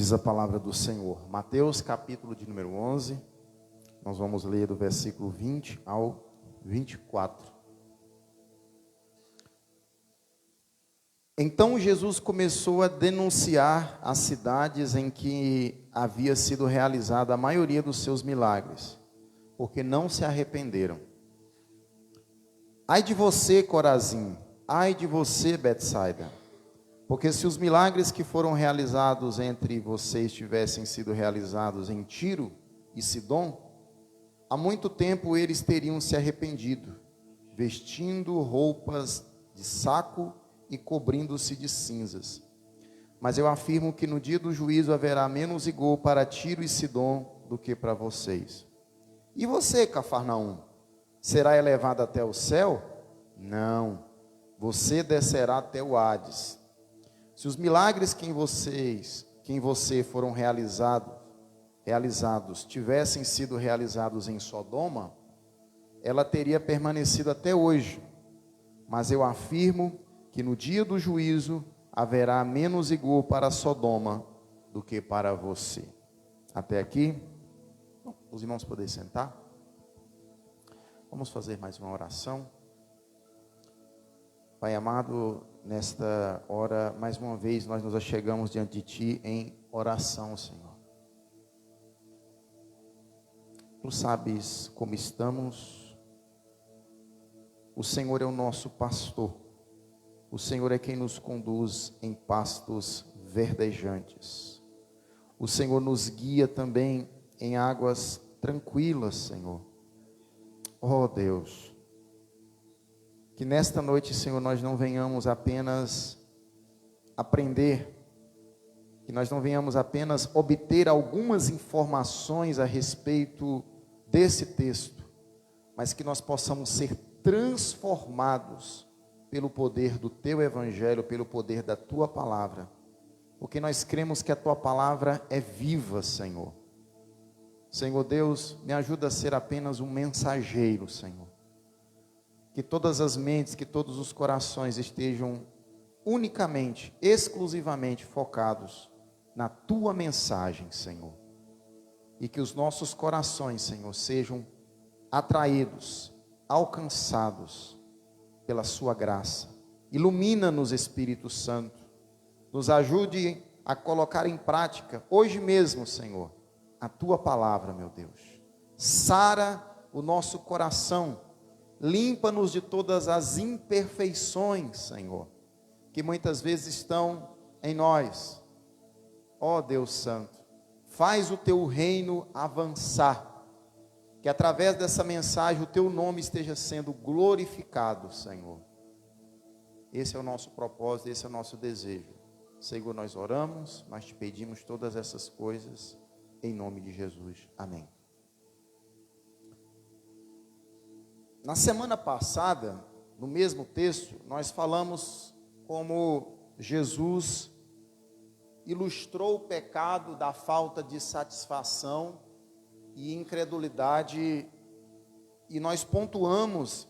Diz a palavra do Senhor. Mateus, capítulo de número 11. Nós vamos ler do versículo 20 ao 24. Então Jesus começou a denunciar as cidades em que havia sido realizada a maioria dos seus milagres, porque não se arrependeram. Ai de você, Corazim! Ai de você, Betsaida! Porque se os milagres que foram realizados entre vocês tivessem sido realizados em Tiro e Sidom, há muito tempo eles teriam se arrependido, vestindo roupas de saco e cobrindo-se de cinzas. Mas eu afirmo que no dia do juízo haverá menos rigor para Tiro e Sidom do que para vocês. E você, Cafarnaum, será elevado até o céu? Não, você descerá até o Hades. Se os milagres que em você foram realizados tivessem sido realizados em Sodoma, ela teria permanecido até hoje. Mas eu afirmo que no dia do juízo haverá menos rigor para Sodoma do que para você. Até aqui, os irmãos podem sentar. Vamos fazer mais uma oração. Pai amado, nesta hora, mais uma vez, nós nos achegamos diante de Ti em oração, Senhor. Tu sabes como estamos. O Senhor é o nosso pastor. O Senhor é quem nos conduz em pastos verdejantes. O Senhor nos guia também em águas tranquilas, Senhor. Oh Deus, que nesta noite, Senhor, nós não venhamos apenas aprender, que nós não venhamos apenas obter algumas informações a respeito desse texto, mas que nós possamos ser transformados pelo poder do Teu Evangelho, pelo poder da Tua Palavra, porque nós cremos que a Tua Palavra é viva, Senhor. Senhor Deus, me ajuda a ser apenas um mensageiro, Senhor. Que todas as mentes, que todos os corações estejam unicamente, exclusivamente focados na Tua mensagem, Senhor. E que os nossos corações, Senhor, sejam atraídos, alcançados pela Sua graça. Ilumina-nos, Espírito Santo. Nos ajude a colocar em prática, hoje mesmo, Senhor, a Tua palavra, meu Deus. Sara o nosso coração. Limpa-nos de todas as imperfeições, Senhor, que muitas vezes estão em nós. Ó Deus Santo, faz o Teu reino avançar, que através dessa mensagem o Teu nome esteja sendo glorificado, Senhor. Esse é o nosso propósito, esse é o nosso desejo. Senhor, nós oramos, nós Te pedimos todas essas coisas, em nome de Jesus. Amém. Na semana passada, no mesmo texto, nós falamos como Jesus ilustrou o pecado da falta de satisfação e incredulidade, e nós pontuamos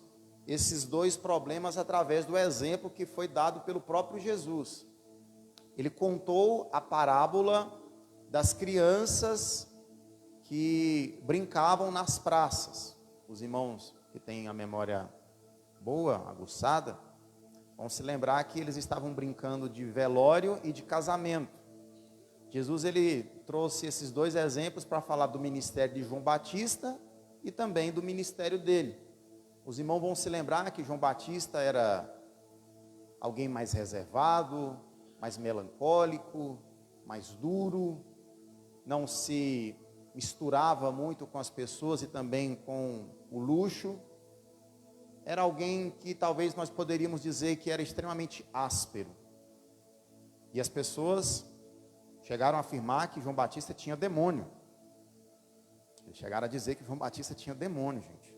esses dois problemas através do exemplo que foi dado pelo próprio Jesus. Ele contou a parábola das crianças que brincavam nas praças. Os irmãos que têm a memória boa, aguçada, vão se lembrar que eles estavam brincando de velório e de casamento. Jesus, ele trouxe esses dois exemplos para falar do ministério de João Batista e também do ministério dele. Os irmãos vão se lembrar que João Batista era alguém mais reservado, mais melancólico, mais duro, não se misturava muito com as pessoas e também com o luxo. Era alguém que talvez nós poderíamos dizer que era extremamente áspero. E as pessoas chegaram a afirmar que João Batista tinha demônio. Eles chegaram a dizer que João Batista tinha demônio, gente.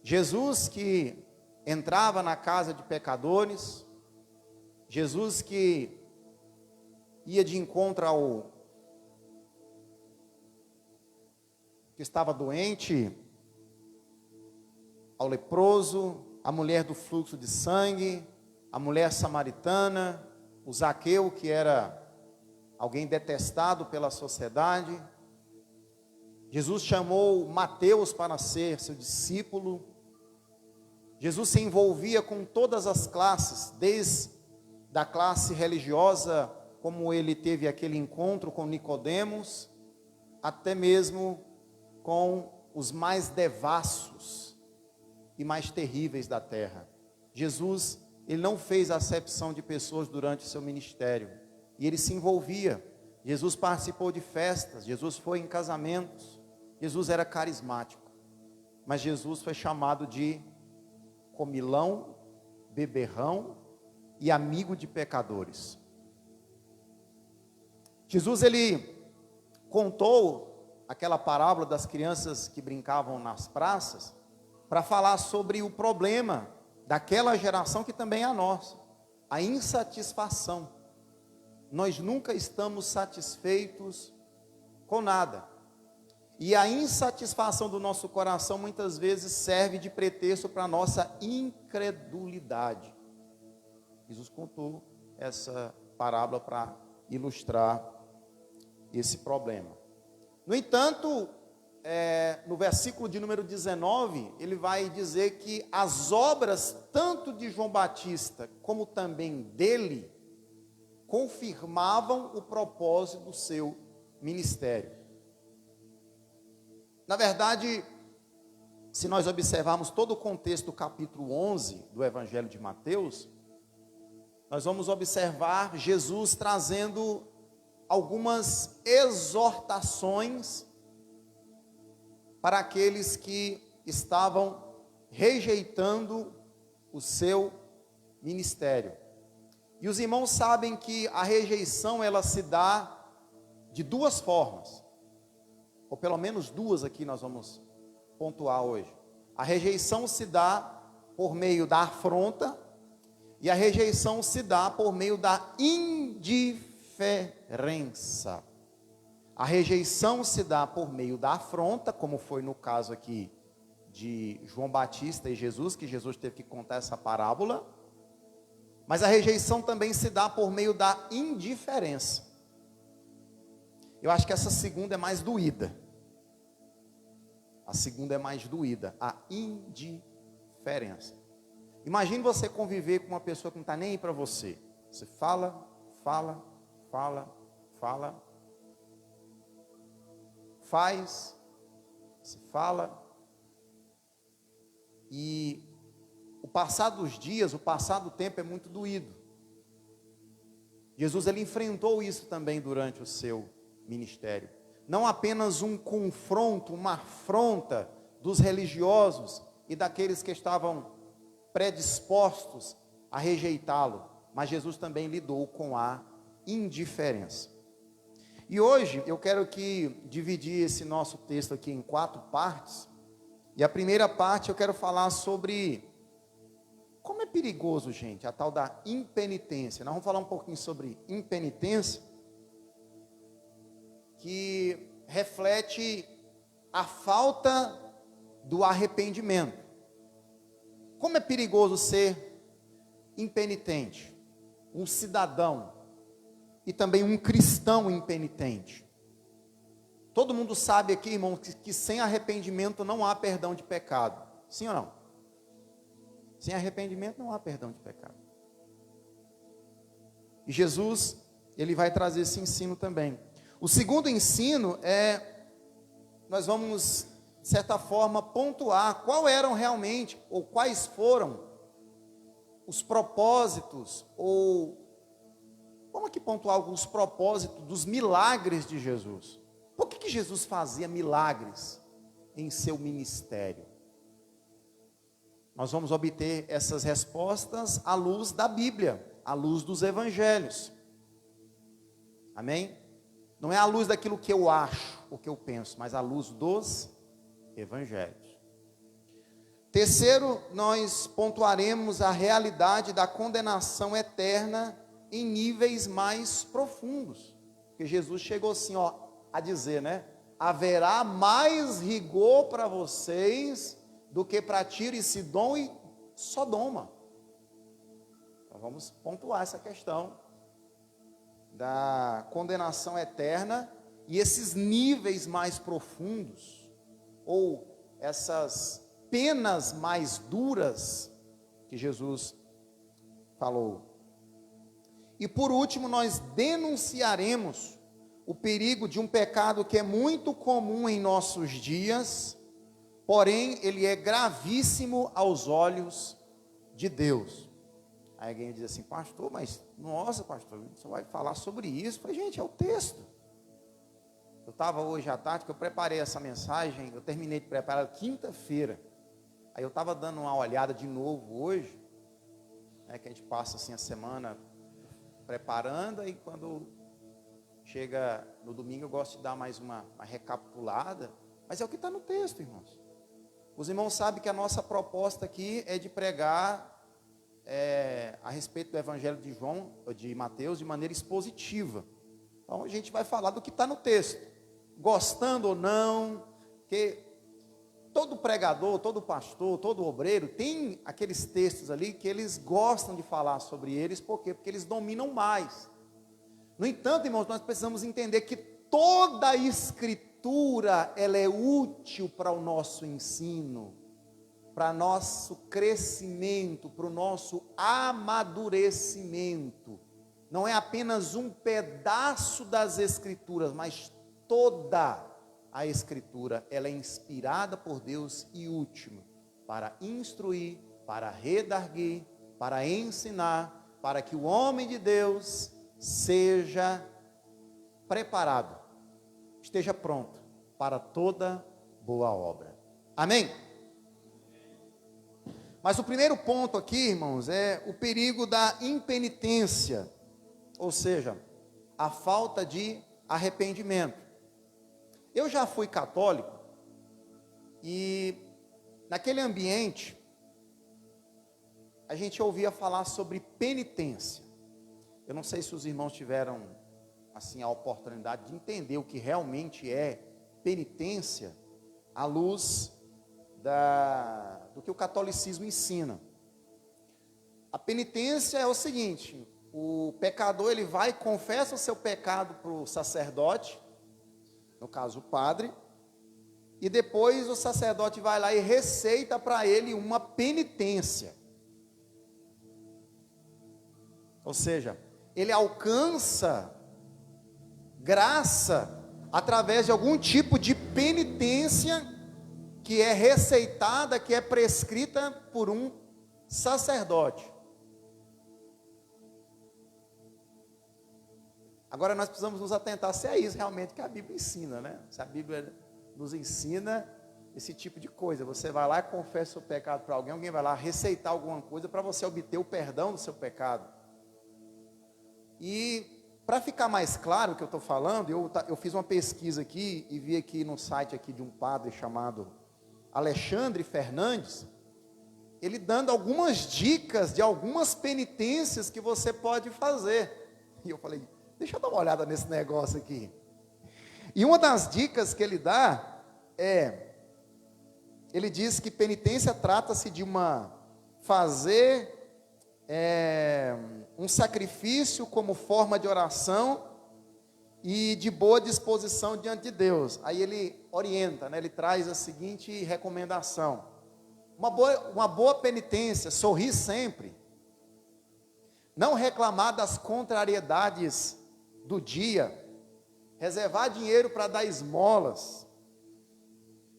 Jesus que entrava na casa de pecadores, Jesus que ia de encontro ao que estava doente, ao leproso, a mulher do fluxo de sangue, a mulher samaritana, o Zaqueu, que era alguém detestado pela sociedade. Jesus chamou Mateus para ser seu discípulo. Jesus se envolvia com todas as classes, desde a classe religiosa, como ele teve aquele encontro com Nicodemos, até mesmo com os mais devassos e mais terríveis da terra. Jesus, ele não fez acepção de pessoas durante o seu ministério, e ele se envolvia. Jesus participou de festas, Jesus foi em casamentos, Jesus era carismático, mas Jesus foi chamado de comilão, beberrão e amigo de pecadores. Jesus, ele contou aquela parábola das crianças que brincavam nas praças, para falar sobre o problema daquela geração que também é a nossa, a insatisfação. Nós nunca estamos satisfeitos com nada, e a insatisfação do nosso coração muitas vezes serve de pretexto para a nossa incredulidade. Jesus contou essa parábola para ilustrar esse problema. No entanto, no versículo de número 19, ele vai dizer que as obras tanto de João Batista como também dele confirmavam o propósito do seu ministério. Na verdade, se nós observarmos todo o contexto do capítulo 11 do Evangelho de Mateus, nós vamos observar Jesus trazendo algumas exortações para aqueles que estavam rejeitando o seu ministério. E os irmãos sabem que a rejeição, ela se dá de duas formas, ou pelo menos duas aqui nós vamos pontuar hoje. A rejeição se dá por meio da afronta, e a rejeição se dá por meio da indiferença. A rejeição se dá por meio da afronta, como foi no caso aqui de João Batista e Jesus, que Jesus teve que contar essa parábola. Mas a rejeição também se dá por meio da indiferença. Eu acho que essa segunda é mais doída. A segunda é mais doída, a indiferença. Imagine você conviver com uma pessoa que não está nem aí para você. Você fala, faz, se fala, e o passar dos dias, o passar do tempo é muito doído. Jesus, ele enfrentou isso também durante o seu ministério. Não apenas um confronto, uma afronta dos religiosos e daqueles que estavam predispostos a rejeitá-lo, mas Jesus também lidou com a indiferença. E hoje eu quero dividir esse nosso texto aqui em 4 partes. E a primeira parte eu quero falar sobre como é perigoso, gente, a tal da impenitência. Nós vamos falar um pouquinho sobre impenitência, que reflete a falta do arrependimento. Como é perigoso ser impenitente, um cidadão e também um cristão impenitente. Todo mundo sabe aqui, irmão, que sem arrependimento não há perdão de pecado. Sim ou não? Sem arrependimento não há perdão de pecado. E Jesus, ele vai trazer esse ensino também. O segundo ensino nós vamos, de certa forma, pontuar qual eram realmente, ou quais foram os propósitos, ou vamos aqui pontuar alguns propósitos dos milagres de Jesus. Por que Jesus fazia milagres em seu ministério? Nós vamos obter essas respostas à luz da Bíblia, à luz dos evangelhos. Amém? Não é à luz daquilo que eu acho, o que eu penso, mas à luz dos evangelhos. Terceiro, nós pontuaremos a realidade da condenação eterna em níveis mais profundos. Porque Jesus chegou assim, a dizer, haverá mais rigor para vocês do que para Tiro e Sidom e Sodoma. Então vamos pontuar essa questão da condenação eterna e esses níveis mais profundos, ou essas penas mais duras que Jesus falou. E por último, nós denunciaremos o perigo de um pecado que é muito comum em nossos dias, porém ele é gravíssimo aos olhos de Deus. Aí alguém diz assim: pastor, mas nossa, pastor, você vai falar sobre isso? Eu falei: gente, é o texto. Eu estava hoje à tarde, que eu preparei essa mensagem, eu terminei de preparar quinta-feira. Aí eu estava dando uma olhada de novo hoje, né, que a gente passa assim a semana preparando, e quando chega no domingo eu gosto de dar mais uma recapitulada, mas é o que está no texto, irmãos. Os irmãos sabem que a nossa proposta aqui é de pregar a respeito do Evangelho de João, de Mateus, de maneira expositiva. Então a gente vai falar do que está no texto, gostando ou não, que todo pregador, todo pastor, todo obreiro tem aqueles textos ali que eles gostam de falar sobre eles. Por quê? Porque eles dominam mais. No entanto, irmãos, nós precisamos entender que toda a Escritura, ela é útil para o nosso ensino, para nosso crescimento, para o nosso amadurecimento. Não é apenas um pedaço das Escrituras, mas toda a Escritura, ela é inspirada por Deus e útil para instruir, para redarguir, para ensinar, para que o homem de Deus seja preparado, esteja pronto para toda boa obra. Amém? Mas o primeiro ponto aqui, irmãos, é o perigo da impenitência, ou seja, a falta de arrependimento. Eu já fui católico e naquele ambiente a gente ouvia falar sobre penitência. Eu não sei se os irmãos tiveram assim a oportunidade de entender o que realmente é penitência à luz do que o catolicismo ensina. A penitência é o seguinte: o pecador, ele vai e confessa o seu pecado para o sacerdote, no caso o padre, e depois o sacerdote vai lá e receita para ele uma penitência. Ou seja, ele alcança graça através de algum tipo de penitência que é receitada, que é prescrita por um sacerdote. Agora nós precisamos nos atentar se é isso realmente que a Bíblia ensina, né? Se a Bíblia nos ensina esse tipo de coisa. Você vai lá e confessa o pecado para alguém, alguém vai lá receitar alguma coisa para você obter o perdão do seu pecado. E para ficar mais claro o que eu estou falando, eu fiz uma pesquisa aqui e vi aqui no site aqui de um padre chamado Alexandre Fernandes, ele dando algumas dicas de algumas penitências que você pode fazer. E eu falei: deixa eu dar uma olhada nesse negócio aqui. E uma das dicas que ele dá ele diz que penitência trata-se de fazer um sacrifício como forma de oração e de boa disposição diante de Deus. Aí ele orienta, né? Ele traz a seguinte recomendação: uma boa penitência, sorrir sempre, não reclamar das contrariedades do dia, reservar dinheiro para dar esmolas,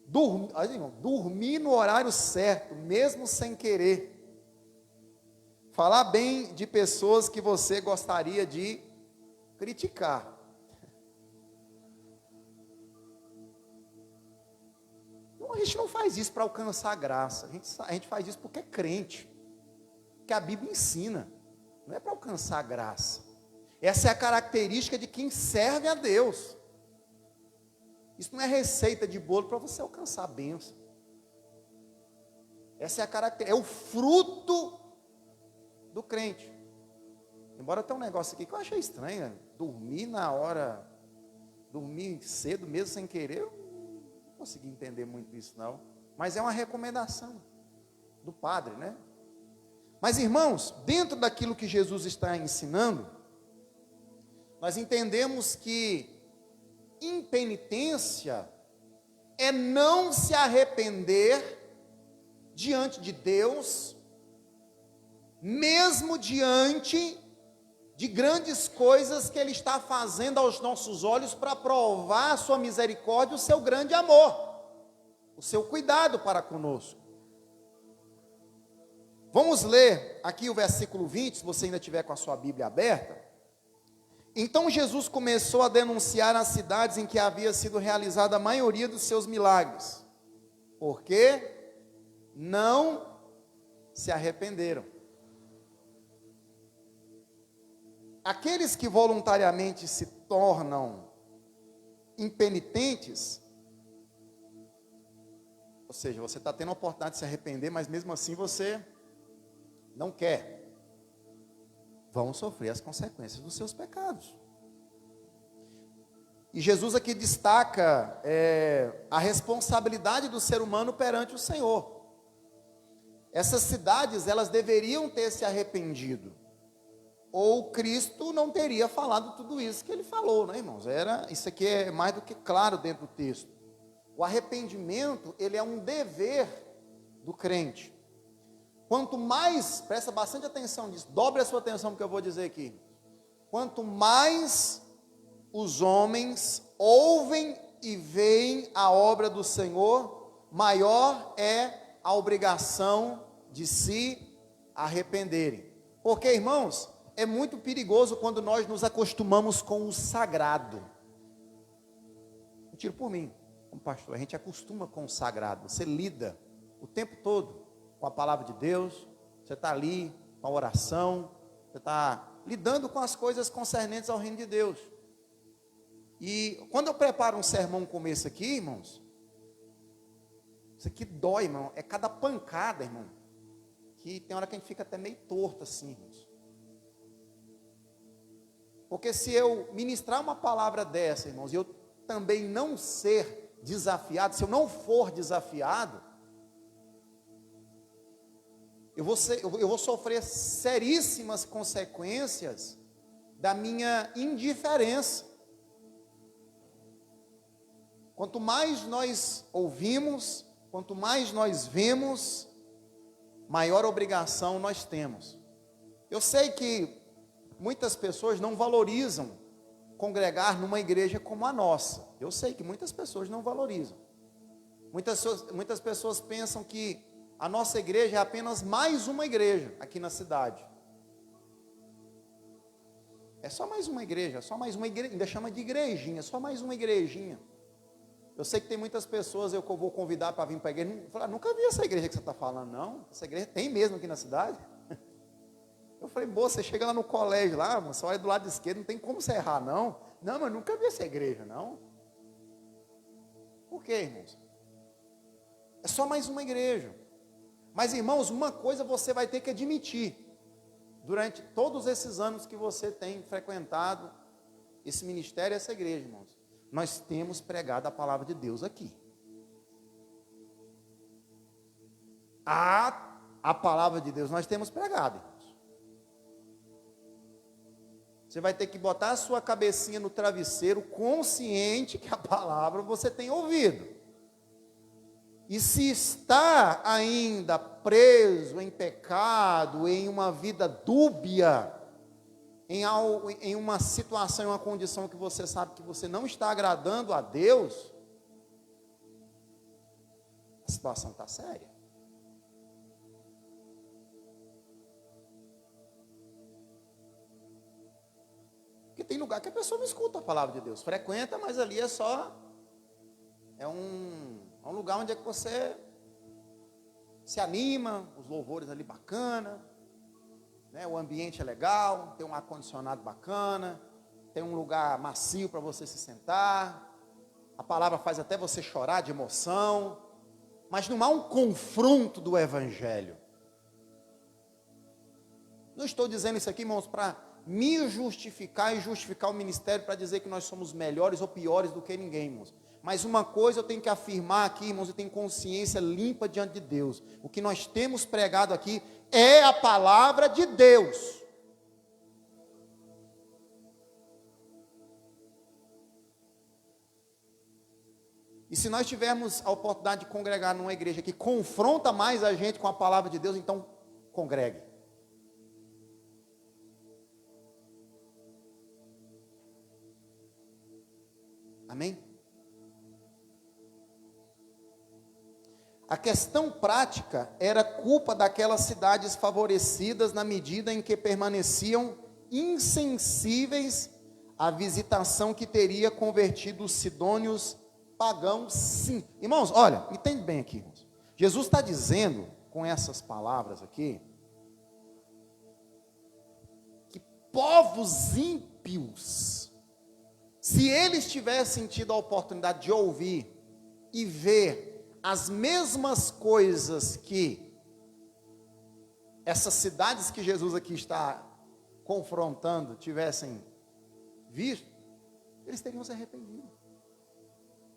dormir no horário certo, mesmo sem querer, falar bem de pessoas que você gostaria de criticar. Então, a gente não faz isso para alcançar a graça, a gente faz isso porque é crente, que a Bíblia ensina, não é para alcançar a graça. Essa é a característica de quem serve a Deus. Isso não é receita de bolo para você alcançar a bênção. Essa é a característica, é o fruto do crente. Embora tenha um negócio aqui que eu achei estranho, né? Dormir cedo mesmo sem querer, eu não consegui entender muito isso não. Mas é uma recomendação do padre, né? Mas irmãos, dentro daquilo que Jesus está ensinando, nós entendemos que impenitência é não se arrepender diante de Deus, mesmo diante de grandes coisas que Ele está fazendo aos nossos olhos para provar a sua misericórdia, o seu grande amor, o seu cuidado para conosco. Vamos ler aqui o versículo 20, se você ainda tiver com a sua Bíblia aberta. Então Jesus começou a denunciar as cidades em que havia sido realizada a maioria dos seus milagres, porque não se arrependeram. Aqueles que voluntariamente se tornam impenitentes, ou seja, você está tendo a oportunidade de se arrepender, mas mesmo assim você não quer, vão sofrer as consequências dos seus pecados. E Jesus aqui destaca a responsabilidade do ser humano perante o Senhor. Essas cidades, elas deveriam ter se arrependido, ou Cristo não teria falado tudo isso que Ele falou, né, irmãos? Isso aqui é mais do que claro dentro do texto. O arrependimento, ele é um dever do crente. Quanto mais, presta bastante atenção nisso, dobre a sua atenção no que eu vou dizer aqui. Quanto mais os homens ouvem e veem a obra do Senhor, maior é a obrigação de se arrependerem. Porque, irmãos, é muito perigoso quando nós nos acostumamos com o sagrado. Eu tiro por mim, como pastor, a gente acostuma com o sagrado. Você lida o tempo todo com a palavra de Deus, você está ali com a oração, você está lidando com as coisas concernentes ao reino de Deus. E quando eu preparo um sermão como esse aqui, irmãos, isso aqui dói, irmão, é cada pancada, irmão, que tem hora que a gente fica até meio torto assim, irmãos. Porque se eu ministrar uma palavra dessa, irmãos, e eu também não ser desafiado, se eu não for desafiado, eu vou sofrer seríssimas consequências da minha indiferença. Quanto mais nós ouvimos, quanto mais nós vemos, maior obrigação nós temos. Eu sei que muitas pessoas não valorizam congregar numa igreja como a nossa. Eu sei que muitas pessoas não valorizam. Muitas pessoas pensam que a nossa igreja é apenas mais uma igreja aqui na cidade. É só mais uma igreja, ainda chama de igrejinha, só mais uma igrejinha. Eu sei que tem muitas pessoas que eu vou convidar para vir para a igreja, nunca vi essa igreja que você está falando, não. Essa igreja tem mesmo aqui na cidade? Eu falei, boa, você chega lá no colégio, lá, você olha do lado esquerdo, não tem como você errar, não. Não, mas nunca vi essa igreja, não. Por quê, irmãos? É só mais uma igreja. Mas, irmãos, uma coisa você vai ter que admitir, durante todos esses anos que você tem frequentado esse ministério, essa igreja, irmãos, nós temos pregado a palavra de Deus aqui. A palavra de Deus nós temos pregado, irmãos. Você vai ter que botar a sua cabecinha no travesseiro, consciente que a palavra você tem ouvido. E se está ainda preso em pecado, em uma vida dúbia, em uma situação, em uma condição que você sabe que você não está agradando a Deus, a situação está séria. Porque tem lugar que a pessoa não escuta a palavra de Deus, frequenta, mas ali é um lugar onde é que você se anima, os louvores ali bacana, né? O ambiente é legal, tem um ar-condicionado bacana, tem um lugar macio para você se sentar, a palavra faz até você chorar de emoção, mas não há um confronto do evangelho. Não estou dizendo isso aqui, irmãos, para me justificar e justificar o ministério, para dizer que nós somos melhores ou piores do que ninguém, irmãos. Mas uma coisa eu tenho que afirmar aqui, irmãos, eu tenho consciência limpa diante de Deus. O que nós temos pregado aqui é a palavra de Deus. E se nós tivermos a oportunidade de congregar numa igreja que confronta mais a gente com a palavra de Deus, então congregue. Amém? A questão prática era culpa daquelas cidades favorecidas na medida em que permaneciam insensíveis à visitação que teria convertido os sidônios pagãos, sim. Irmãos, olha, entende bem aqui, irmãos. Jesus está dizendo, com essas palavras aqui, que povos ímpios, se eles tivessem tido a oportunidade de ouvir e ver as mesmas coisas que essas cidades que Jesus aqui está confrontando tivessem visto, eles teriam se arrependido.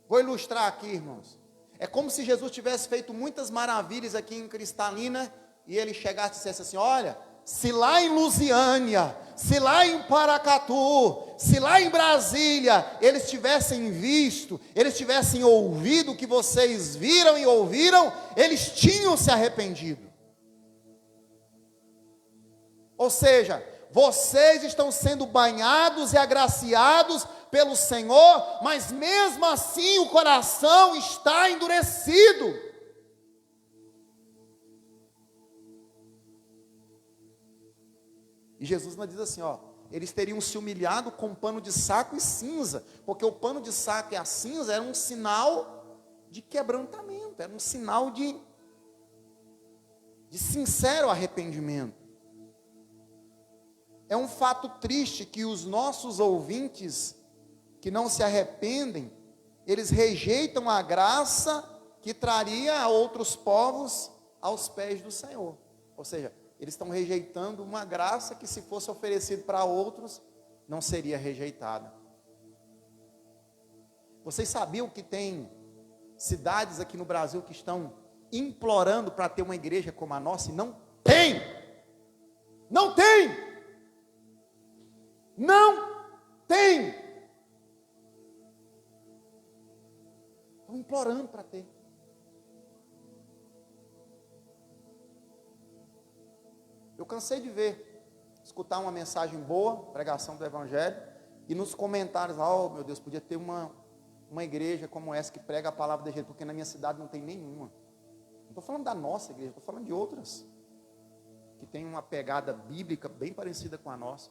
Vou ilustrar aqui, irmãos. É como se Jesus tivesse feito muitas maravilhas aqui em Cristalina e ele chegasse e dissesse assim: olha, se lá em Lusiânia, se lá em Paracatu, se lá em Brasília, eles tivessem visto, eles tivessem ouvido o que vocês viram e ouviram, eles tinham se arrependido. Ou seja, vocês estão sendo banhados e agraciados pelo Senhor, mas mesmo assim o coração está endurecido. E Jesus nos diz assim, ó, eles teriam se humilhado com pano de saco e cinza, porque o pano de saco e a cinza era um sinal de quebrantamento, era um sinal de sincero arrependimento. É um fato triste que os nossos ouvintes que não se arrependem, eles rejeitam a graça que traria a outros povos aos pés do Senhor. Ou seja, eles estão rejeitando uma graça que, se fosse oferecida para outros, não seria rejeitada. Vocês sabiam que tem cidades aqui no Brasil que estão implorando para ter uma igreja como a nossa e não tem? Não tem! Não tem! Estão implorando para ter. Eu cansei de escutar uma mensagem boa, pregação do Evangelho, e nos comentários, oh meu Deus, podia ter uma igreja como essa que prega a palavra de Jesus, porque na minha cidade não tem nenhuma. Não estou falando da nossa igreja, estou falando de outras, que tem uma pegada bíblica bem parecida com a nossa.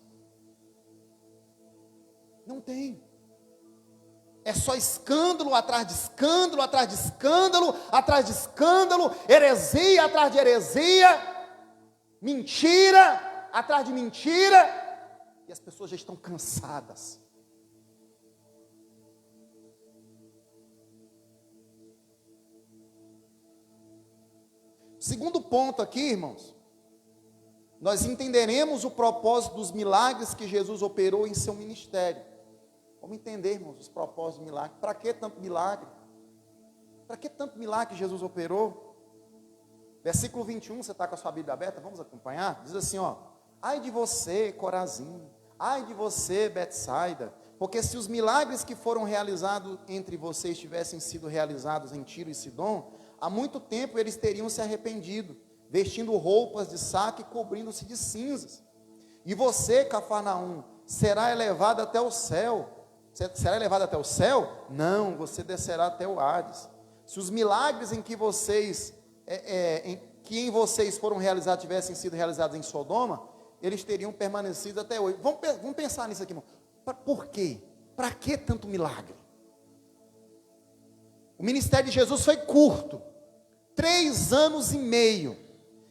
Não tem. É só escândalo atrás de escândalo, atrás de escândalo, atrás de escândalo, heresia atrás de heresia, mentira atrás de mentira, e as pessoas já estão cansadas. Segundo ponto aqui, irmãos, nós entenderemos o propósito dos milagres que Jesus operou em seu ministério. Vamos entender, irmãos, os propósitos do milagre. Para que tanto milagre? Para que tanto milagre que Jesus operou? Versículo 21, você está com a sua Bíblia aberta? Vamos acompanhar? Diz assim, ó: ai de você, Corazim, ai de você, Betsaida, porque se os milagres que foram realizados entre vocês tivessem sido realizados em Tiro e Sidom, há muito tempo eles teriam se arrependido, vestindo roupas de saco e cobrindo-se de cinzas. E você, Cafarnaum, será elevado até o céu. Será elevado até o céu? Não, você descerá até o Hades. Se os milagres em que vocês em vocês foram realizados, tivessem sido realizados em Sodoma, eles teriam permanecido até hoje. Vamos pensar nisso aqui, irmão. Por quê? Para que tanto milagre? O ministério de Jesus foi curto, 3 anos e meio,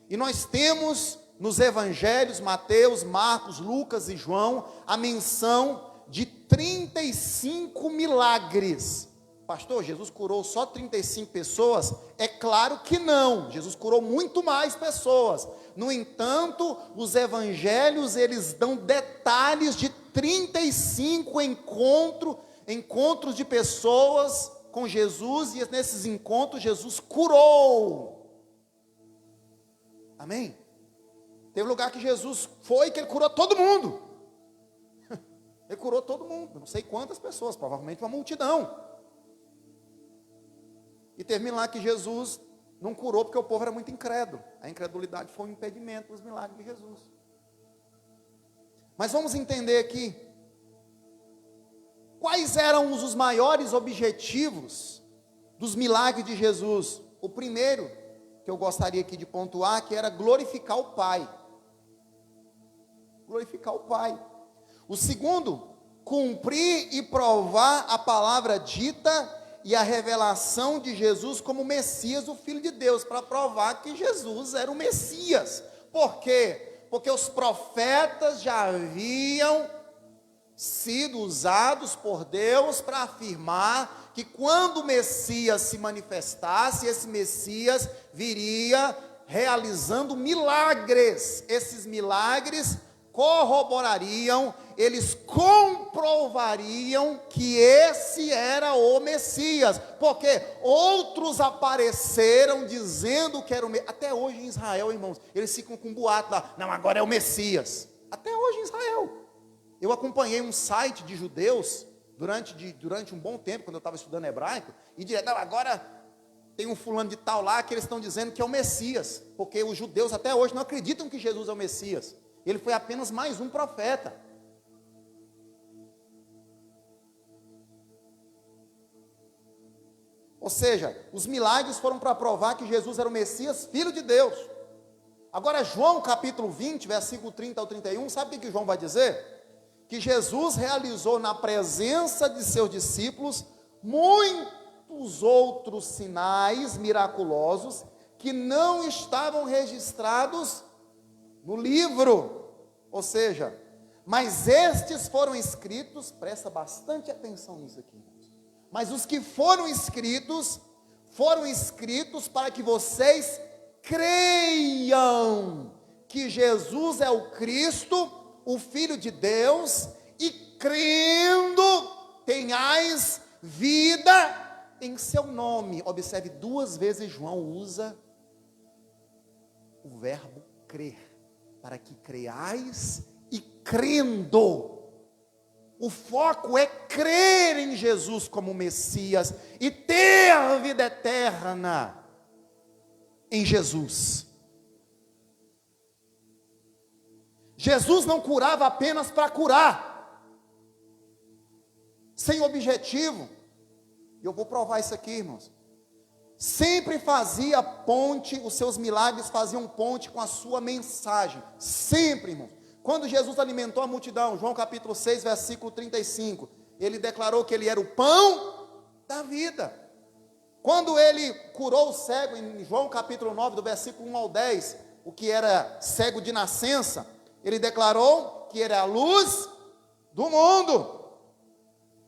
e nós temos nos evangelhos, Mateus, Marcos, Lucas e João, a menção de 35 milagres. Pastor, Jesus curou só 35 pessoas? É claro que não, Jesus curou muito mais pessoas. No entanto, os evangelhos, eles dão detalhes de 35 encontros de pessoas com Jesus, e nesses encontros Jesus curou. Amém? Teve lugar que Jesus foi, que ele curou todo mundo. Ele curou todo mundo, não sei quantas pessoas, provavelmente uma multidão. E termina lá que Jesus não curou porque o povo era muito incrédulo. A incredulidade foi um impedimento dos milagres de Jesus. Mas vamos entender aqui quais eram os maiores objetivos dos milagres de Jesus. O primeiro que eu gostaria aqui de pontuar, que era glorificar o Pai. Glorificar o Pai. O segundo, cumprir e provar a palavra dita e a revelação de Jesus como Messias, o Filho de Deus, para provar que Jesus era o Messias. Por quê? Porque os profetas já haviam sido usados por Deus para afirmar que quando o Messias se manifestasse, esse Messias viria realizando milagres. Esses milagres corroborariam, eles comprovariam que esse era o Messias, porque outros apareceram dizendo que era o Messias. Até hoje em Israel, irmãos, eles ficam com um boato lá, não, agora é o Messias. Até hoje em Israel. Eu acompanhei um site de judeus durante um bom tempo, quando eu estava estudando hebraico, e direto, não, agora tem um fulano de tal lá que eles estão dizendo que é o Messias, porque os judeus até hoje não acreditam que Jesus é o Messias. Ele foi apenas mais um profeta. Ou seja, os milagres foram para provar que Jesus era o Messias, Filho de Deus. Agora, João capítulo 20, versículo 30 ao 31, sabe o que João vai dizer? Que Jesus realizou na presença de seus discípulos muitos outros sinais miraculosos que não estavam registrados no livro. Ou seja, mas estes foram escritos, presta bastante atenção nisso aqui, irmãos. Mas os que foram escritos para que vocês creiam que Jesus é o Cristo, o Filho de Deus, e crendo tenhais vida em seu nome. Observe, 2 vezes João usa o verbo crer, para que creiais e crendo. O foco é crer em Jesus como Messias e ter a vida eterna em Jesus. Jesus não curava apenas para curar, sem objetivo. E eu vou provar isso aqui, irmãos. Sempre fazia ponte, os seus milagres faziam ponte com a sua mensagem. Sempre, irmãos. Quando Jesus alimentou a multidão, João capítulo 6, versículo 35, ele declarou que ele era o pão da vida. Quando ele curou o cego, em João capítulo 9, do versículo 1 ao 10, o que era cego de nascença, ele declarou que era a luz do mundo.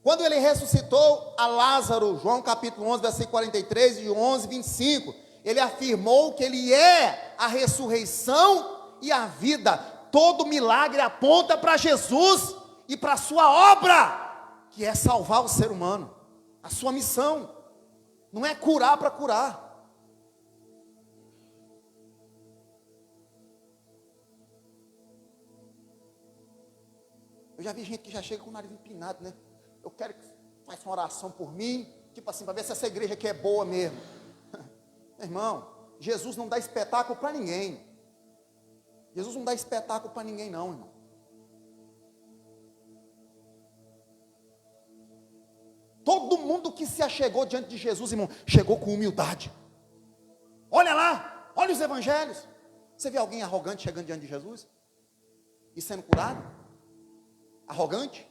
Quando ele ressuscitou a Lázaro, João capítulo 11, versículo 43 e 11, 25, ele afirmou que ele é a ressurreição e a vida. Todo milagre aponta para Jesus e para a sua obra, que é salvar o ser humano. A sua missão não é curar para curar. Eu já vi gente que já chega com o nariz empinado, né? Eu quero que faça uma oração por mim, tipo assim, para ver se essa igreja aqui é boa mesmo. Meu irmão, Jesus não dá espetáculo para ninguém. Jesus não dá espetáculo para ninguém não, irmão. Todo mundo que se achegou diante de Jesus, irmão, chegou com humildade. Olha lá, olha os evangelhos. Você vê alguém arrogante chegando diante de Jesus? E sendo curado? Arrogante?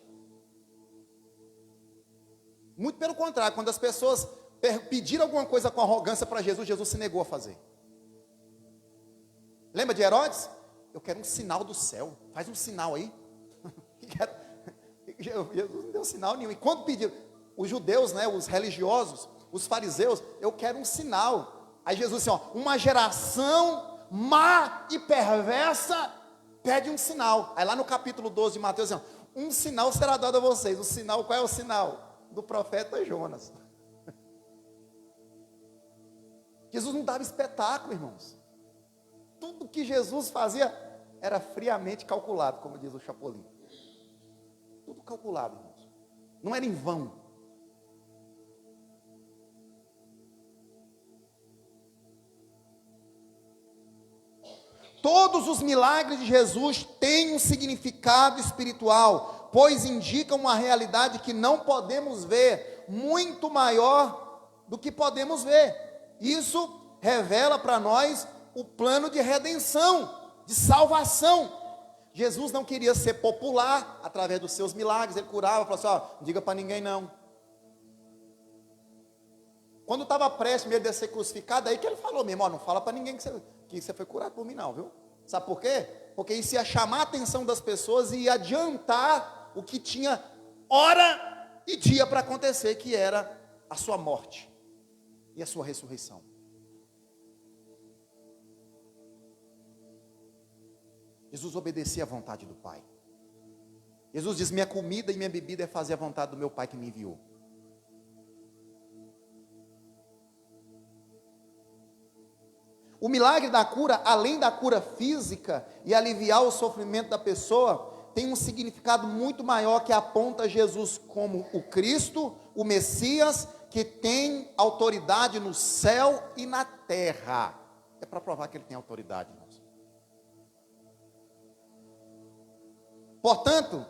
Muito pelo contrário, quando as pessoas pediram alguma coisa com arrogância para Jesus, Jesus se negou a fazer. Lembra de Herodes? Eu quero um sinal do céu, faz um sinal aí. Jesus não deu sinal nenhum. E quando pediram, os judeus, né, os religiosos, os fariseus, eu quero um sinal. Aí Jesus disse, ó, uma geração má e perversa pede um sinal. Aí lá no capítulo 12 de Mateus, diz, um sinal será dado a vocês. O sinal, qual é o sinal? Do profeta Jonas. Jesus não dava espetáculo, irmãos. Tudo que Jesus fazia era friamente calculado, como diz o Chapolin. Tudo calculado, irmãos. Não era em vão. Todos os milagres de Jesus têm um significado espiritual, pois indicam uma realidade que não podemos ver, muito maior do que podemos ver. Isso revela para nós o plano de redenção, de salvação. Jesus não queria ser popular através dos seus milagres, ele curava, falava assim, não diga para ninguém não. Quando estava prestes mesmo de ser crucificado, aí que ele falou mesmo, não fala para ninguém que você foi curado por mim não, viu? Sabe por quê? Porque isso ia chamar a atenção das pessoas e ia adiantar o que tinha hora e dia para acontecer, que era a sua morte e a sua ressurreição. Jesus obedecia à vontade do Pai. Jesus diz, minha comida e minha bebida é fazer a vontade do meu Pai que me enviou. O milagre da cura, além da cura física e aliviar o sofrimento da pessoa, tem um significado muito maior que aponta Jesus como o Cristo, o Messias, que tem autoridade no céu e na terra. É para provar que ele tem autoridade, irmãos. Portanto,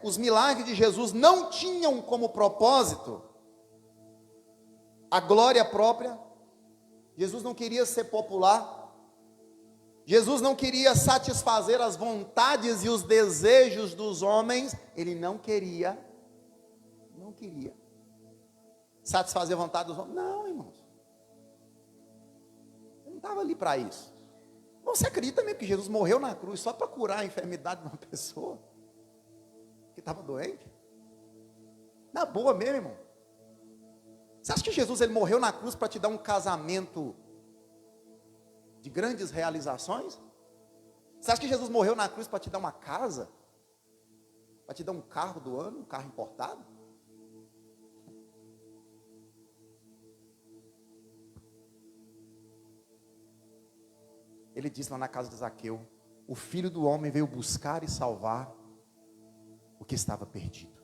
os milagres de Jesus não tinham como propósito a glória própria. Jesus não queria ser popular. Jesus não queria satisfazer as vontades e os desejos dos homens. Ele não queria satisfazer a vontade dos homens. Não, irmãos. Ele não estava ali para isso. Você acredita mesmo que Jesus morreu na cruz só para curar a enfermidade de uma pessoa que estava doente? Na boa mesmo, irmão. Você acha que Jesus ele morreu na cruz para te dar um casamento de grandes realizações? Você acha que Jesus morreu na cruz para te dar uma casa? Para te dar um carro do ano, um carro importado? Ele disse lá na casa de Zaqueu, o Filho do Homem veio buscar e salvar o que estava perdido.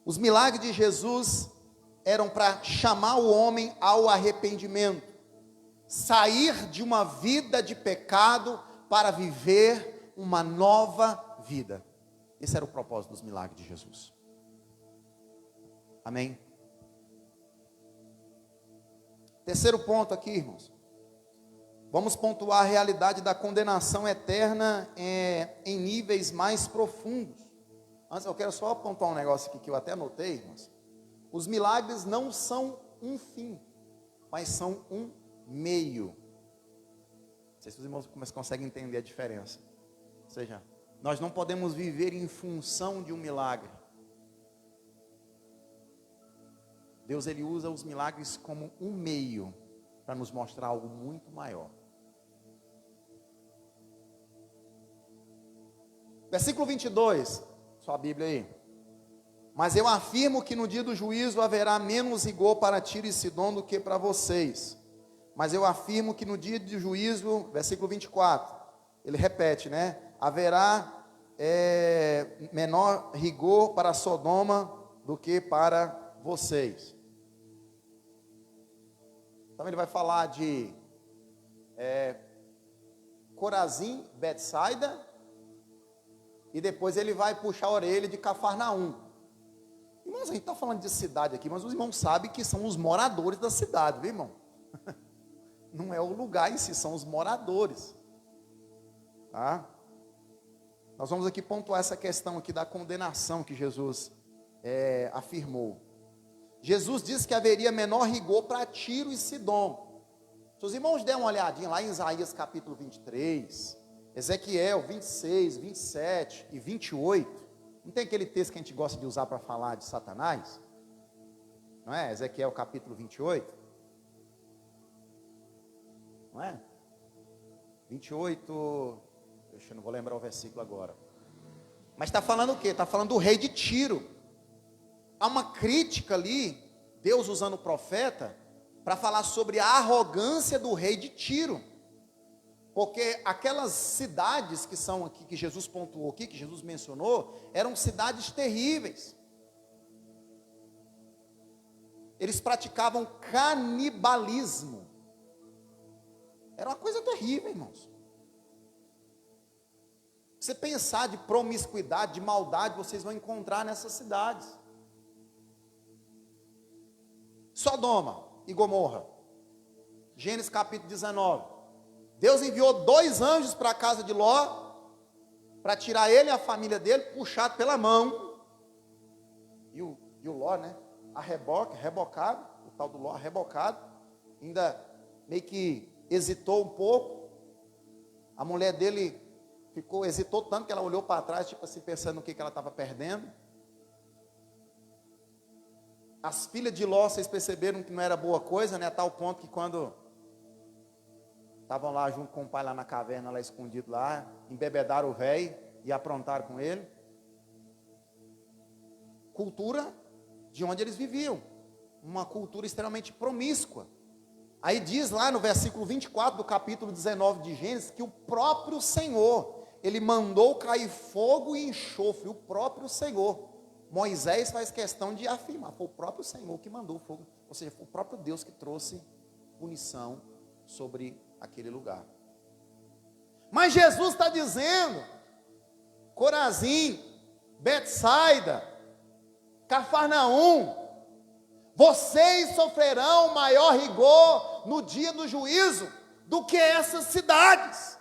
Os milagres de Jesus eram para chamar o homem ao arrependimento, sair de uma vida de pecado para viver uma nova vida. Esse era o propósito dos milagres de Jesus. Amém? Terceiro ponto aqui, irmãos. Vamos pontuar a realidade da condenação eterna em níveis mais profundos. Antes, eu quero só pontuar um negócio aqui que eu até anotei, irmãos. Os milagres não são um fim, mas são um meio. Não sei se os irmãos conseguem entender a diferença. Ou seja, nós não podemos viver em função de um milagre. Deus ele usa os milagres como um meio para nos mostrar algo muito maior. Versículo 22, sua Bíblia aí. Mas eu afirmo que no dia do juízo haverá menos rigor para Tiro e Sidom do que para vocês. Mas eu afirmo que no dia do juízo, versículo 24, ele repete, né? Haverá menor rigor para Sodoma do que para vocês. Então ele vai falar de Corazim, Betsaida, e depois ele vai puxar a orelha de Cafarnaum. Irmãos, a gente está falando de cidade aqui, mas os irmãos sabem que são os moradores da cidade, viu, irmão? Não é o lugar em si, são os moradores. Tá? Nós vamos aqui pontuar essa questão aqui da condenação que Jesus afirmou. Jesus disse que haveria menor rigor para Tiro e Sidom. Se os irmãos derem uma olhadinha lá em Isaías capítulo 23, Ezequiel 26, 27 e 28, não tem aquele texto que a gente gosta de usar para falar de Satanás? Não é? Ezequiel capítulo 28. Não é? 28, eu não vou lembrar o versículo agora. Mas está falando o quê? Está falando do rei de Tiro. Há uma crítica ali, Deus usando o profeta, para falar sobre a arrogância do rei de Tiro. Porque aquelas cidades que são aqui, que Jesus pontuou aqui, que Jesus mencionou, eram cidades terríveis. eles praticavam canibalismo. Era uma coisa terrível, irmãos. Você pensar de promiscuidade, de maldade, vocês vão encontrar nessas cidades. Sodoma e Gomorra. Gênesis capítulo 19. Deus enviou 2 anjos para a casa de Ló, para tirar ele e a família dele, puxado pela mão. E o Ló, né? Rebocado, o tal do Ló rebocado, ainda meio que hesitou um pouco. A mulher dele hesitou tanto que ela olhou para trás, tipo assim, pensando no que ela estava perdendo. As filhas de Ló, vocês perceberam que não era boa coisa, né? A tal ponto que quando estavam lá junto com o pai lá na caverna, lá escondido lá, embebedaram o velho e aprontaram com ele. Cultura de onde eles viviam, uma cultura extremamente promíscua. Aí diz lá no versículo 24 do capítulo 19 de Gênesis, que o próprio Senhor, ele mandou cair fogo e enxofre, o próprio Senhor. Moisés faz questão de afirmar, foi o próprio Senhor que mandou o fogo, ou seja, foi o próprio Deus que trouxe punição sobre aquele lugar. Mas Jesus está dizendo, Corazim, Betsaida, Cafarnaum, vocês sofrerão maior rigor no dia do juízo do que essas cidades.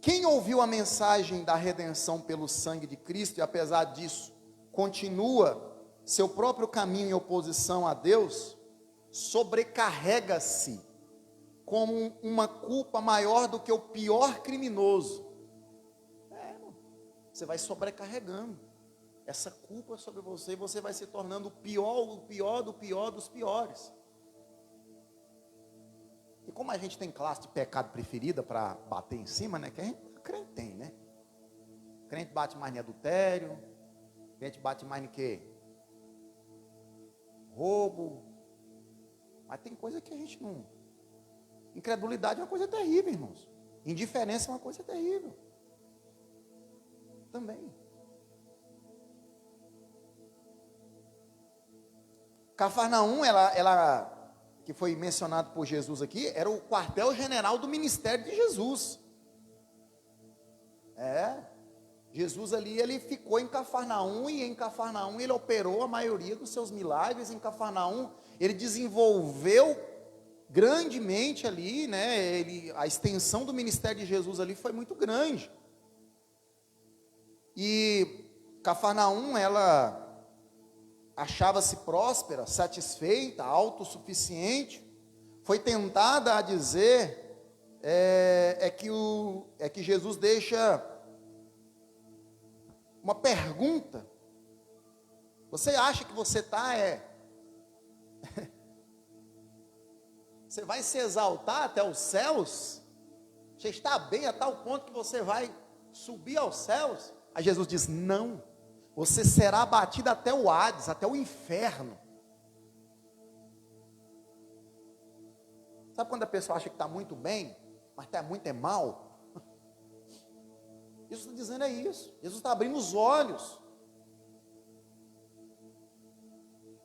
Quem ouviu a mensagem da redenção pelo sangue de Cristo e apesar disso continua seu próprio caminho em oposição a Deus, sobrecarrega-se com uma culpa maior do que o pior criminoso. Você vai sobrecarregando essa culpa sobre você e você vai se tornando o pior dos piores. E como a gente tem classe de pecado preferida para bater em cima, né? Que a gente, crente tem, né? Crente bate mais em adultério, crente bate mais em quê? Roubo. Mas tem coisa que a gente não... Incredulidade é uma coisa terrível, irmãos. Indiferença é uma coisa terrível. Também. Cafarnaum, ela que foi mencionado por Jesus aqui, era o quartel-general do ministério de Jesus. Jesus ali, ele ficou em Cafarnaum, e em Cafarnaum ele operou a maioria dos seus milagres. Em Cafarnaum, ele desenvolveu grandemente ali, né? A extensão do ministério de Jesus ali foi muito grande. E Cafarnaum, ela achava-se próspera, satisfeita, autossuficiente. Foi tentada a dizer que Jesus deixa uma pergunta. Você acha que você você vai se exaltar até os céus? Você está bem a tal ponto que você vai subir aos céus? Aí Jesus diz, não. Você será abatido até o Hades, até o inferno. Sabe quando a pessoa acha que está muito bem, mas está muito mal? Jesus está dizendo isso. Jesus está abrindo os olhos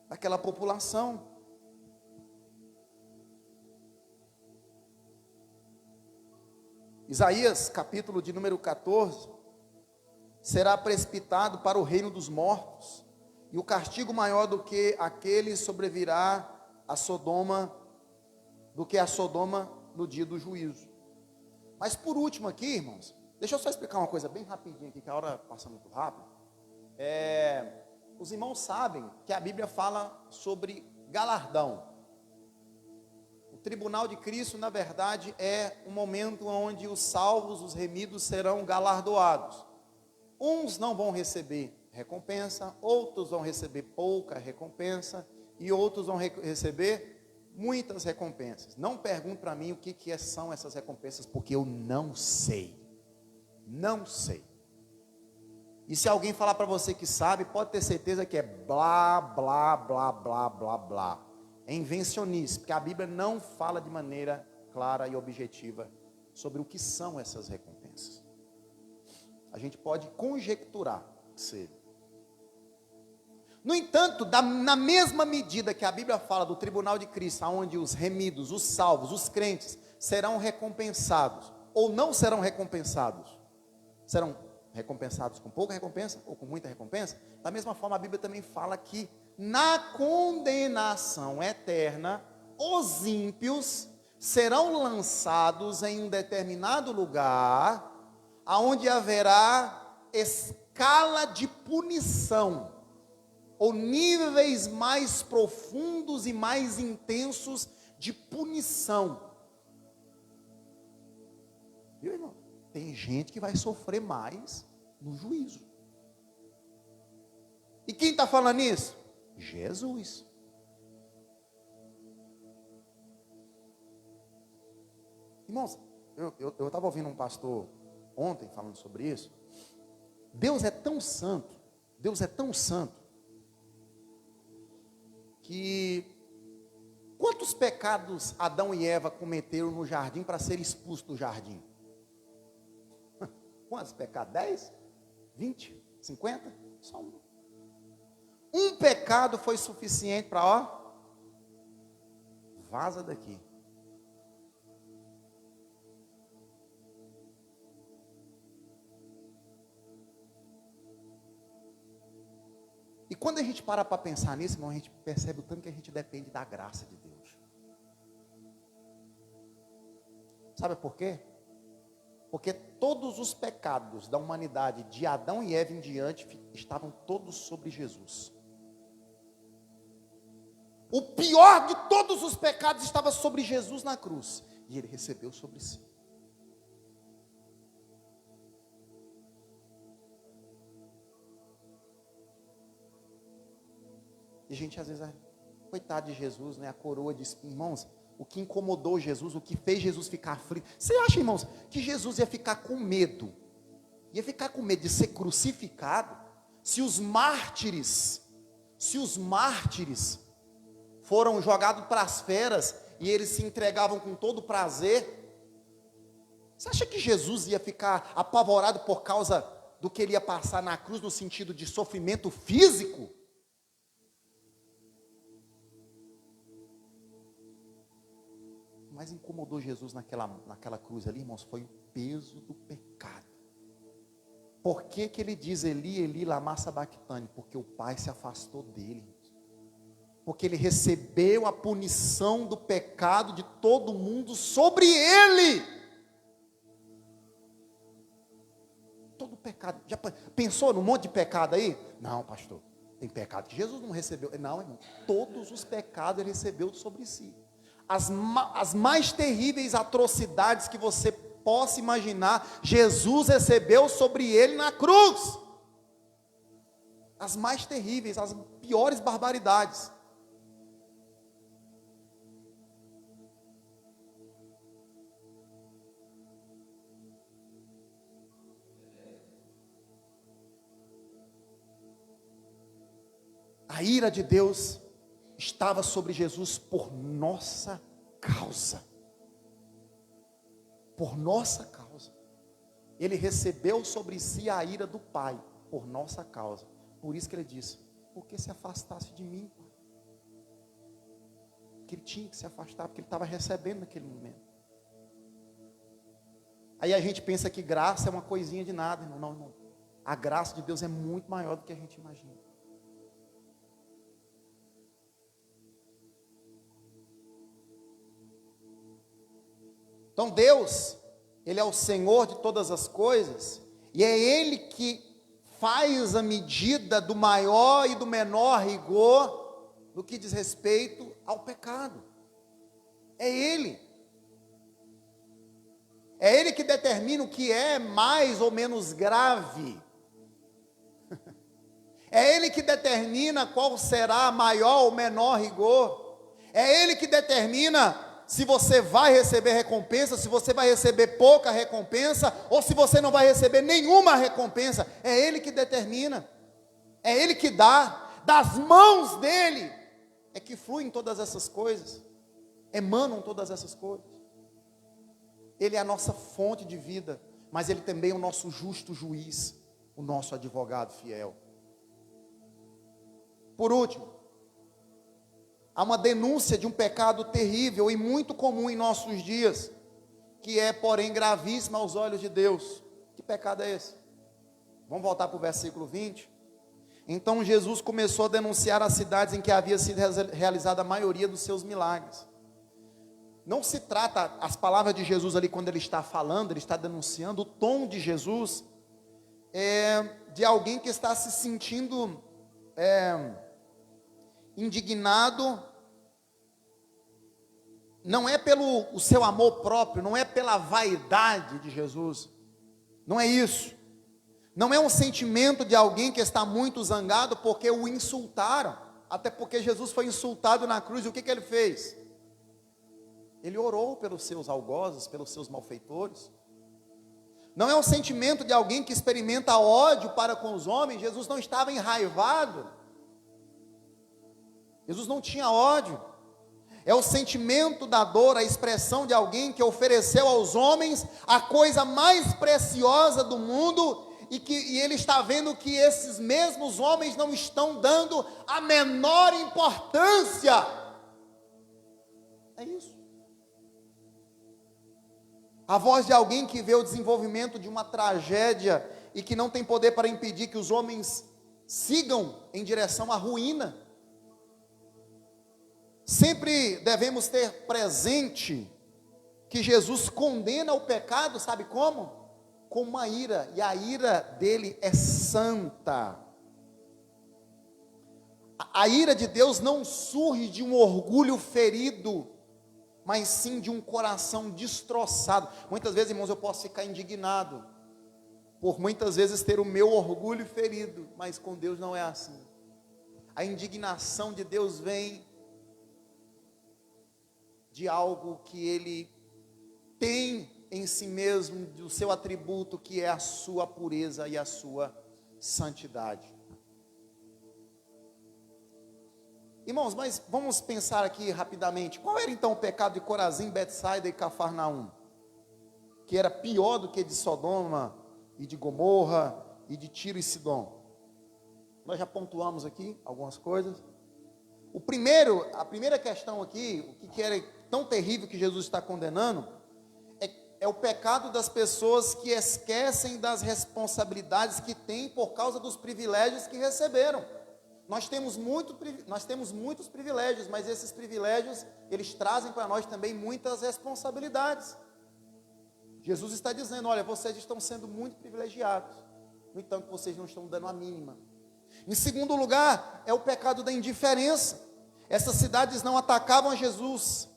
daquela população. Isaías, capítulo de número 14, será precipitado para o reino dos mortos, e o castigo maior do que aquele sobrevirá a Sodoma, do que a Sodoma no dia do juízo. Mas por último aqui, irmãos, deixa eu só explicar uma coisa bem rapidinho aqui, que a hora passa muito rápido. Os irmãos sabem que a Bíblia fala sobre galardão. O tribunal de Cristo, na verdade, é um momento onde os salvos, os remidos, serão galardoados. Uns não vão receber recompensa, outros vão receber pouca recompensa, e outros vão receber muitas recompensas. Não pergunte para mim o que são essas recompensas, porque eu não sei. Não sei. E se alguém falar para você que sabe, pode ter certeza que é blá, blá, blá, blá, blá, blá. É invencionice, porque a Bíblia não fala de maneira clara e objetiva sobre o que são essas recompensas. A gente pode conjecturar que seja. No entanto, na mesma medida que a Bíblia fala do tribunal de Cristo, onde os remidos, os salvos, os crentes serão recompensados ou não serão recompensados, serão recompensados com pouca recompensa ou com muita recompensa, da mesma forma a Bíblia também fala que na condenação eterna, os ímpios serão lançados em um determinado lugar, aonde haverá escala de punição, ou níveis mais profundos e mais intensos de punição. Viu, irmão? Tem gente que vai sofrer mais no juízo. E quem está falando isso? Jesus. Irmãos, eu estava ouvindo um pastor ontem falando sobre isso. Deus é tão santo, que quantos pecados Adão e Eva cometeram no jardim para ser expulsos do jardim? Quantos pecados? 10? 20? 50? Só um. Um pecado foi suficiente para, vaza daqui. E quando a gente para pensar nisso, irmão, a gente percebe o tanto que a gente depende da graça de Deus. Sabe por quê? Porque todos os pecados da humanidade, de Adão e Eva em diante, estavam todos sobre Jesus. O pior de todos os pecados estava sobre Jesus na cruz. E ele recebeu sobre si. E a gente às vezes, coitado de Jesus, né? A coroa de irmãos, o que incomodou Jesus, o que fez Jesus ficar aflito. Você acha, irmãos, que Jesus ia ficar com medo? Ia ficar com medo de ser crucificado? Se os mártires foram jogados para as feras e eles se entregavam com todo prazer, você acha que Jesus ia ficar apavorado por causa do que ele ia passar na cruz no sentido de sofrimento físico? O mais incomodou Jesus naquela cruz ali, irmãos, foi o peso do pecado. Por que ele diz Eli, Eli, lama sabachthani? Porque o Pai se afastou dele. Porque ele recebeu a punição do pecado de todo mundo sobre ele. Todo pecado. Já pensou num monte de pecado aí? Não, pastor, tem pecado que Jesus não recebeu. Não, irmão, todos os pecados ele recebeu sobre si. As mais terríveis atrocidades que você possa imaginar, Jesus recebeu sobre ele na cruz. As mais terríveis, as piores barbaridades. A ira de Deus estava sobre Jesus por nossa causa. Por nossa causa. Ele recebeu sobre si a ira do Pai, por nossa causa. Por isso que ele disse, por que se afastasse de mim, Pai? Porque ele tinha que se afastar, porque ele estava recebendo naquele momento. Aí a gente pensa que graça é uma coisinha de nada, irmão. Não, irmão. A graça de Deus é muito maior do que a gente imagina. Então Deus, Ele é o Senhor de todas as coisas, e é Ele que faz a medida do maior e do menor rigor, no que diz respeito ao pecado. É Ele. É Ele que determina o que é mais ou menos grave. É Ele que determina qual será maior ou menor rigor. É Ele que determina se você vai receber recompensa, se você vai receber pouca recompensa, ou se você não vai receber nenhuma recompensa. É Ele que determina, é Ele que dá, das mãos dEle é que fluem todas essas coisas, emanam todas essas coisas. Ele é a nossa fonte de vida, mas Ele também é o nosso justo juiz, o nosso advogado fiel. Por último, há uma denúncia de um pecado terrível e muito comum em nossos dias, que é, porém, gravíssimo aos olhos de Deus. Que pecado é esse? Vamos voltar para o versículo 20. Então Jesus começou a denunciar as cidades em que havia sido realizada a maioria dos seus milagres. Não se trata, as palavras de Jesus ali, quando ele está falando, ele está denunciando, o tom de Jesus é de alguém que está se sentindo indignado, não é pelo o seu amor próprio, não é pela vaidade de Jesus, não é isso, não é um sentimento de alguém que está muito zangado porque o insultaram, até porque Jesus foi insultado na cruz, e o que ele fez? Ele orou pelos seus algozes, pelos seus malfeitores. Não é um sentimento de alguém que experimenta ódio para com os homens. Jesus não estava enraivado, Jesus não tinha ódio. É o sentimento da dor, a expressão de alguém que ofereceu aos homens a coisa mais preciosa do mundo, e ele está vendo que esses mesmos homens não estão dando a menor importância. É isso. A voz de alguém que vê o desenvolvimento de uma tragédia e que não tem poder para impedir que os homens sigam em direção à ruína. Sempre devemos ter presente que Jesus condena o pecado, sabe como? Com uma ira, e a ira dele é santa. A ira de Deus não surge de um orgulho ferido, mas sim de um coração destroçado. Muitas vezes, irmãos, eu posso ficar indignado por muitas vezes ter o meu orgulho ferido, mas com Deus não é assim. A indignação de Deus vem de algo que Ele tem em si mesmo, do seu atributo, que é a sua pureza e a sua santidade. Irmãos, mas vamos pensar aqui rapidamente, qual era então o pecado de Corazim, Betsaida e Cafarnaum? Que era pior do que de Sodoma e de Gomorra e de Tiro e Sidom. Nós já pontuamos aqui algumas coisas. A primeira questão aqui, o que era tão terrível que Jesus está condenando, é o pecado das pessoas que esquecem das responsabilidades que têm por causa dos privilégios que receberam. Nós temos muitos privilégios, mas esses privilégios, eles trazem para nós também muitas responsabilidades. Jesus está dizendo, olha, vocês estão sendo muito privilegiados, no entanto vocês não estão dando a mínima. Em segundo lugar, é o pecado da indiferença. Essas cidades não atacavam a Jesus,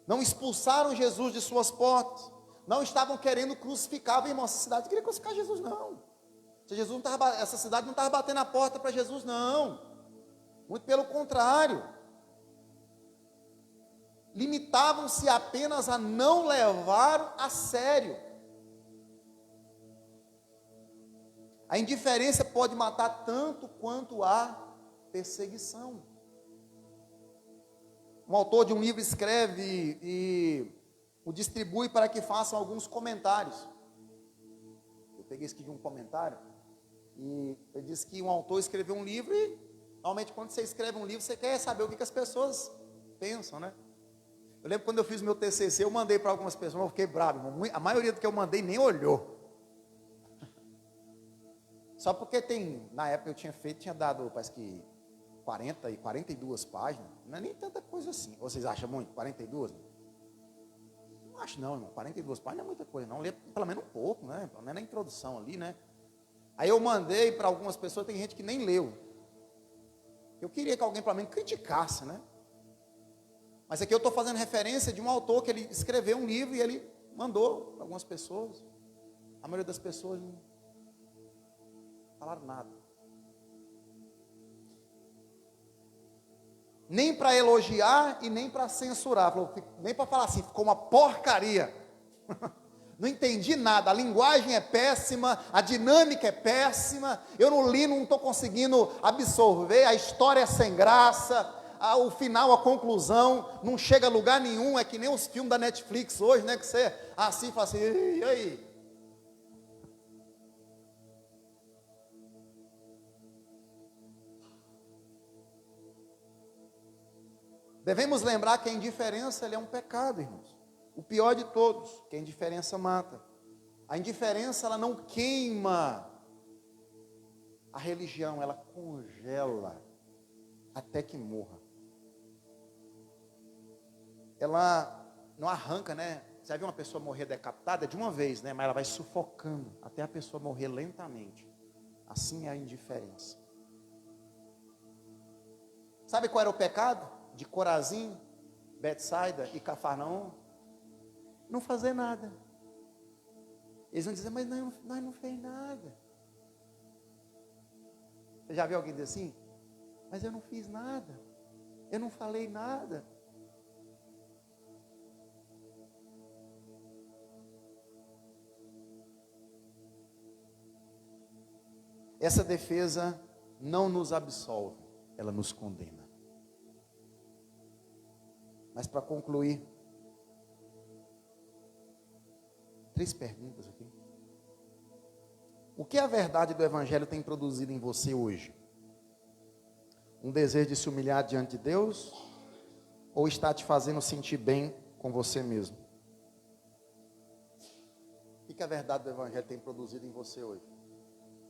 não expulsaram Jesus de suas portas, não estavam querendo crucificar, irmão, essa cidade não queria crucificar Jesus, não. Essa cidade não estava batendo a porta para Jesus, não. Muito pelo contrário, limitavam-se apenas a não levar a sério. A indiferença pode matar tanto quanto a perseguição. Um autor de um livro escreve e o distribui para que façam alguns comentários. Eu peguei isso aqui de um comentário, e ele disse que um autor escreveu um livro e normalmente, quando você escreve um livro, você quer saber o que as pessoas pensam, né? Eu lembro quando eu fiz o meu TCC, eu mandei para algumas pessoas, eu fiquei bravo, irmão. A maioria do que eu mandei nem olhou. Só porque na época eu tinha dado, parece que 42 páginas, não é nem tanta coisa assim. Vocês acham muito? 42? Não acho não, irmão. 42 páginas não é muita coisa, não. Lê pelo menos um pouco, né? Pelo menos na introdução ali, né? Aí eu mandei para algumas pessoas, tem gente que nem leu. Eu queria que alguém, pelo menos, criticasse, né? Mas aqui eu estou fazendo referência de um autor que ele escreveu um livro e ele mandou para algumas pessoas. A maioria das pessoas não falaram nada. nem para elogiar e nem para censurar, nem para falar assim, ficou uma porcaria. Não entendi nada, a linguagem é péssima, a dinâmica é péssima, eu não li, não estou conseguindo absorver, a história é sem graça, o final, a conclusão, não chega a lugar nenhum, é que nem os filmes da Netflix hoje, né, que você assim fala assim, e aí? Devemos lembrar que a indiferença é um pecado, irmãos. O pior de todos, que a indiferença mata. A indiferença, ela não queima a religião, ela congela até que morra. Ela não arranca, né? Você já viu uma pessoa morrer decapitada de uma vez, né? Mas ela vai sufocando até a pessoa morrer lentamente. Assim é a indiferença. Sabe qual era o pecado de Corazim, Betsaida e Cafarnaum? Não fazer nada. Eles vão dizer, mas nós não fez nada. Você já viu alguém dizer assim? Mas eu não fiz nada. Eu não falei nada. Essa defesa não nos absolve, ela nos condena. Mas para concluir, 3 perguntas aqui. O que a verdade do Evangelho tem produzido em você hoje? Um desejo de se humilhar diante de Deus? Ou está te fazendo sentir bem com você mesmo? O que a verdade do Evangelho tem produzido em você hoje?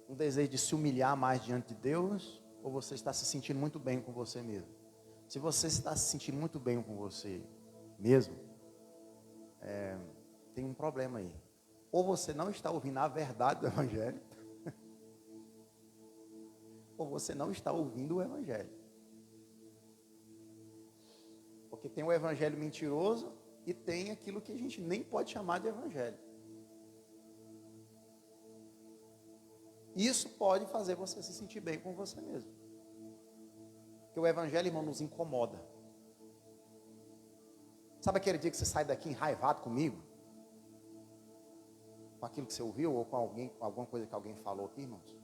Um desejo de se humilhar mais diante de Deus? Ou você está se sentindo muito bem com você mesmo? Se você está se sentindo muito bem com você mesmo, tem um problema aí. Ou você não está ouvindo a verdade do Evangelho, ou você não está ouvindo o Evangelho. Porque tem o Evangelho mentiroso e tem aquilo que a gente nem pode chamar de Evangelho. Isso pode fazer você se sentir bem com você mesmo. Porque o Evangelho, irmão, nos incomoda. Sabe aquele dia que você sai daqui enraivado comigo? Com aquilo que você ouviu ou com alguém, com alguma coisa que alguém falou aqui, irmãos?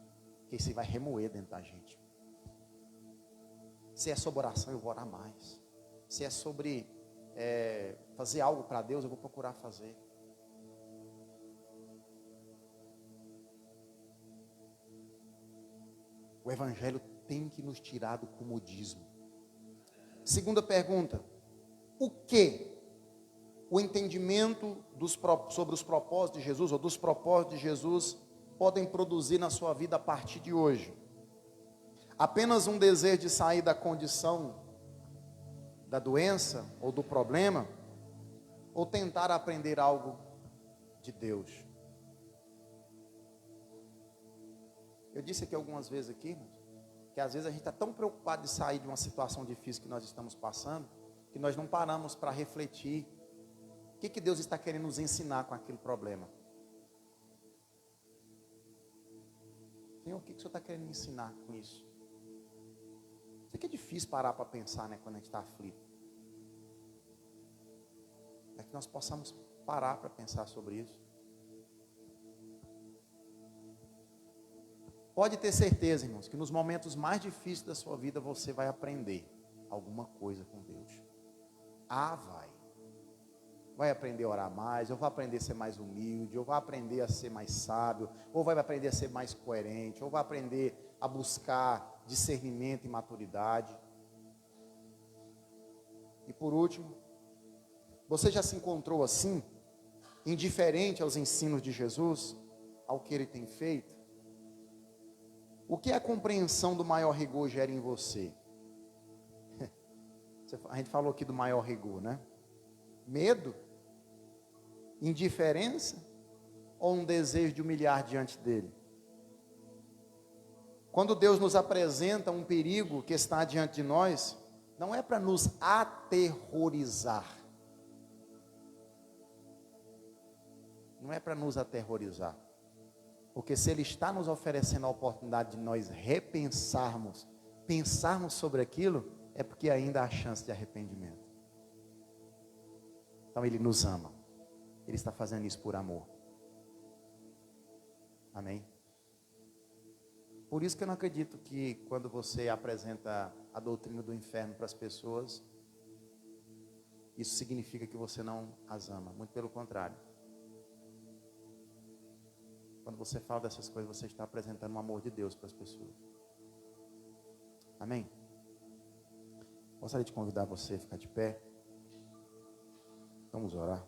Que isso vai remoer dentro da gente. Se é sobre oração, eu vou orar mais. Se é sobre fazer algo para Deus, eu vou procurar fazer. O Evangelho tem que nos tirar do comodismo. Segunda pergunta: o que o entendimento sobre os propósitos de Jesus, ou dos propósitos de Jesus, podem produzir na sua vida a partir de hoje? Apenas um desejo de sair da condição da doença ou do problema, ou tentar aprender algo de Deus? Eu disse aqui algumas vezes aqui, irmãos, que às vezes a gente está tão preocupado de sair de uma situação difícil que nós estamos passando, que nós não paramos para refletir o que Deus está querendo nos ensinar com aquele problema. Senhor, o que o Senhor está querendo me ensinar com isso? Isso aqui é difícil parar para pensar, né, quando a gente está aflito. É que nós possamos parar para pensar sobre isso. Pode ter certeza, irmãos, que nos momentos mais difíceis da sua vida você vai aprender alguma coisa com Deus. Vai aprender a orar mais, ou vai aprender a ser mais humilde, ou vai aprender a ser mais sábio, ou vai aprender a ser mais coerente, ou vai aprender a buscar discernimento e maturidade. E por último, você já se encontrou assim, indiferente aos ensinos de Jesus, ao que Ele tem feito? O que a compreensão do maior rigor gera em você? A gente falou aqui do maior rigor, né? Medo? Indiferença? Ou um desejo de humilhar diante dele? Quando Deus nos apresenta um perigo que está diante de nós, não é para nos aterrorizar. Não é para nos aterrorizar. Porque se Ele está nos oferecendo a oportunidade de nós repensarmos, pensarmos sobre aquilo, é porque ainda há chance de arrependimento. Então Ele nos ama. Ele está fazendo isso por amor. Amém? Por isso que eu não acredito que quando você apresenta a doutrina do inferno para as pessoas, isso significa que você não as ama. Muito pelo contrário. Quando você fala dessas coisas, você está apresentando o amor de Deus para as pessoas. Amém? Gostaria de convidar você a ficar de pé. Vamos orar.